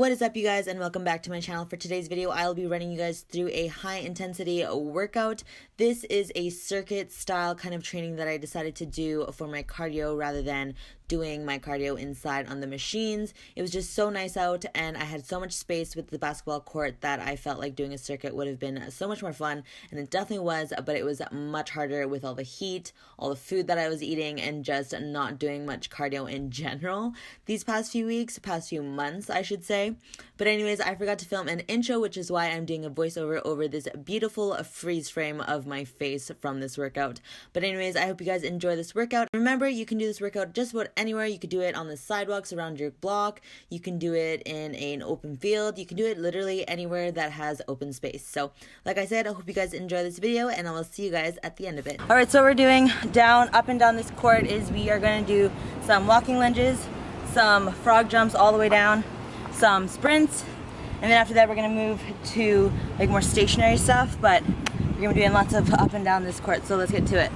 What is up, you guys, and welcome back to my channel. For today's video, I'll be running you guys through a high intensity workout. This is a circuit style kind of training that I decided to do for my cardio rather than doing my cardio inside on the machines. It was just so nice out, and I had so much space with the basketball court that I felt like doing a circuit would have been so much more fun, and it definitely was, but it was much harder with all the heat, all the food that I was eating, and just not doing much cardio in general these past few months, I should say. But anyways, I forgot to film an intro, which is why I'm doing a voiceover over this beautiful freeze frame of my face from this workout. But anyways, I hope you guys enjoy this workout. Remember, you can do this workout just about anywhere. You could do it on the sidewalks around your block. You can do it in an open field. You can do it literally anywhere that has open space. So like I said, I hope you guys enjoy this video, and I will see you guys at the end of it. All right, so we're doing up and down this court is we are going to do some walking lunges, some frog jumps all the way down, some sprints, and then after that we're going to move to like more stationary stuff, but we're going to be doing lots of up and down this court, so let's get to it.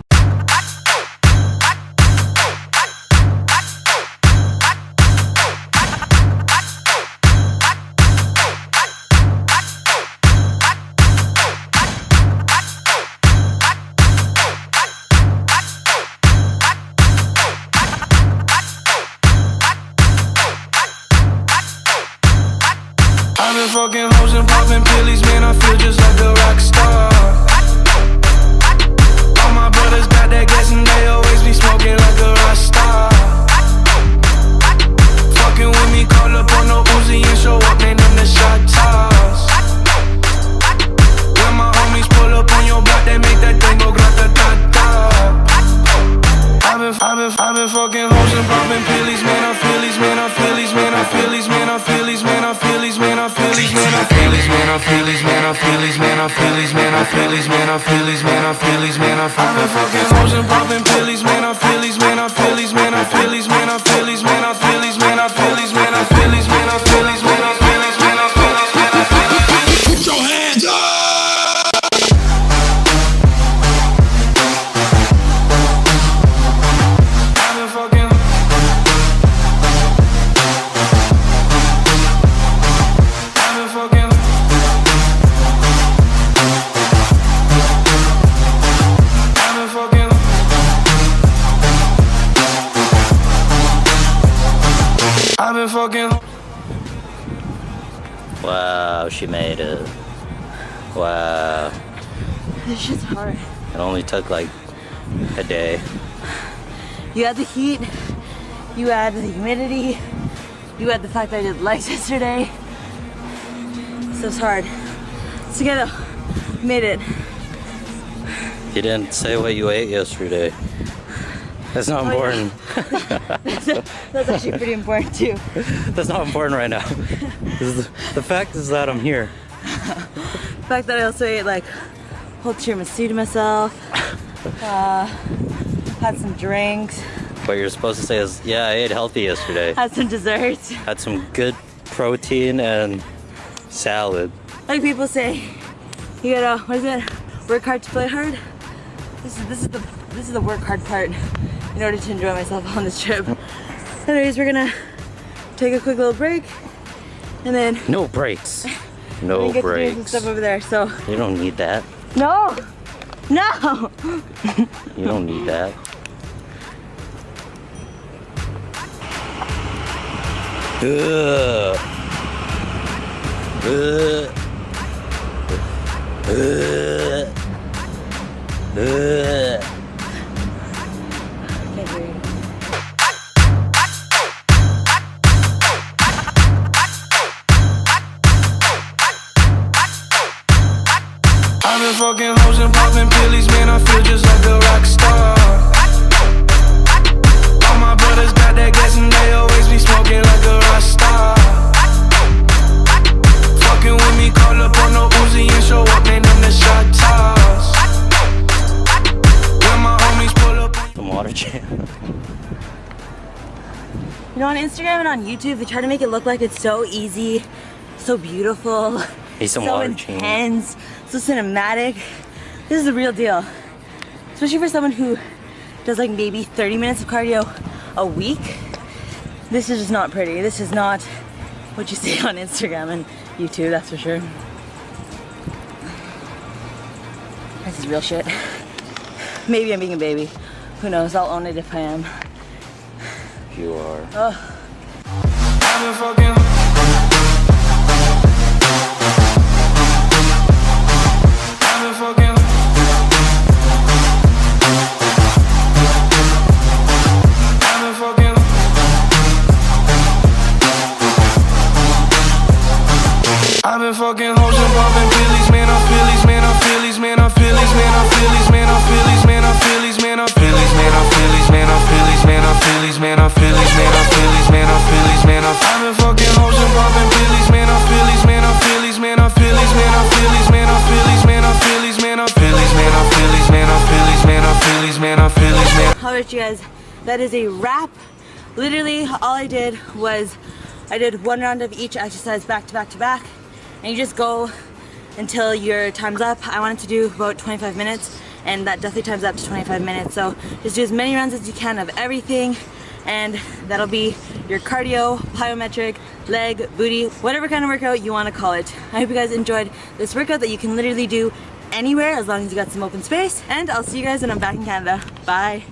Fucking hoes and popping pillies, man, I feel just like a rock star. All my brothers got that gas and they always be smoking like a rock star. Fucking with me, call up on no Uzi and show up, name them the shot toss. When my homies pull up on your block, they make that thing go grata-ta-ta. I've been fucking hoes and popping pillies, man, I feel these, man, I feel these, man, I feel these, man, I feel these, man, I feel these, man, I feel these, man, I feel these, man, I feel these, man, I feel these, man, I feel these, man, I feel these, man, I feel these, man, I feel these, man, I feel these, fucking hoes and popping pillies, man, I feel these, man, I feel these, man, I feel these, man, I feel these, man, I feel these, man, I feel these, man, I feel these, man, I feel these, man, I feel these, man, I feel these, man, I feel these. Put your hands up. Wow, she made it. Wow. This shit's hard. It only took like a day. You had the heat, you had the humidity, you had the fact that I did legs yesterday. So it's hard. It's together. Made it. You didn't say what you ate yesterday. That's not important. Yeah. That's actually pretty important too. That's not important right now. The fact is that I'm here. The fact that I also ate like whole tiramisu to myself, had some drinks. What you're supposed to say is, yeah, I ate healthy yesterday. Had some desserts. Had some good protein and salad. Like people say, you gotta, what is it? Work hard to play hard? This is the work hard part in order to enjoy myself on this trip. Anyways, we're gonna take a quick little break, and then no breaks. No get breaks. to do some stuff over there. So you don't need that. No, no. You don't need that. Ugh. Ugh. Ugh. I've been fucking hoes and popping pillies, man, I feel just like a rock star. All my brothers got that gas and they always be smoking like a rock star. Fucking with me, call up on no Uzi and show up, name them the shot toss. When my homies pull up on Some water jam. You know, on Instagram and on YouTube, they try to make it look like it's so easy, so beautiful, so intense, so cinematic. This is the real deal. Especially for someone who does like maybe 30 minutes of cardio a week. This is just not pretty. This is not what you see on Instagram and YouTube, that's for sure. This is real shit. Maybe I'm being a baby. Who knows? I'll own it if I am. You are. Oh. I've been fucking. I've been fucking. I've been fucking. I've been fucking hoes and popping pillies, man. I feel these, man. I feel these, man. I feel these, man. I feel these, man. I feel these, man. I feel these, man. I feel these, man. I feel these, man. I feel these, man. I feel these, man. I feel these, man. I feel these, man. I feel these, man. I've been fucking hoes and popping pillies, man. I feel these, man. I feel these, man. I feel these, man. I feel these, man. I feel these, man. I feel these, man. I feel these, man. I feel these, man. I feel these, man. I feel these, man. I feel these, man. Alright, you guys, that is a wrap. Literally, all I did was I did one round of each exercise back to back to back, and you just go until your time's up. I wanted to do about 25 minutes, and that definitely times up to 25 minutes. So just do as many rounds as you can of everything, and that'll be your cardio, plyometric, leg, booty, whatever kind of workout you want to call it. I hope you guys enjoyed this workout that you can literally do anywhere as long as you got some open space, and I'll see you guys when I'm back in Canada. Bye.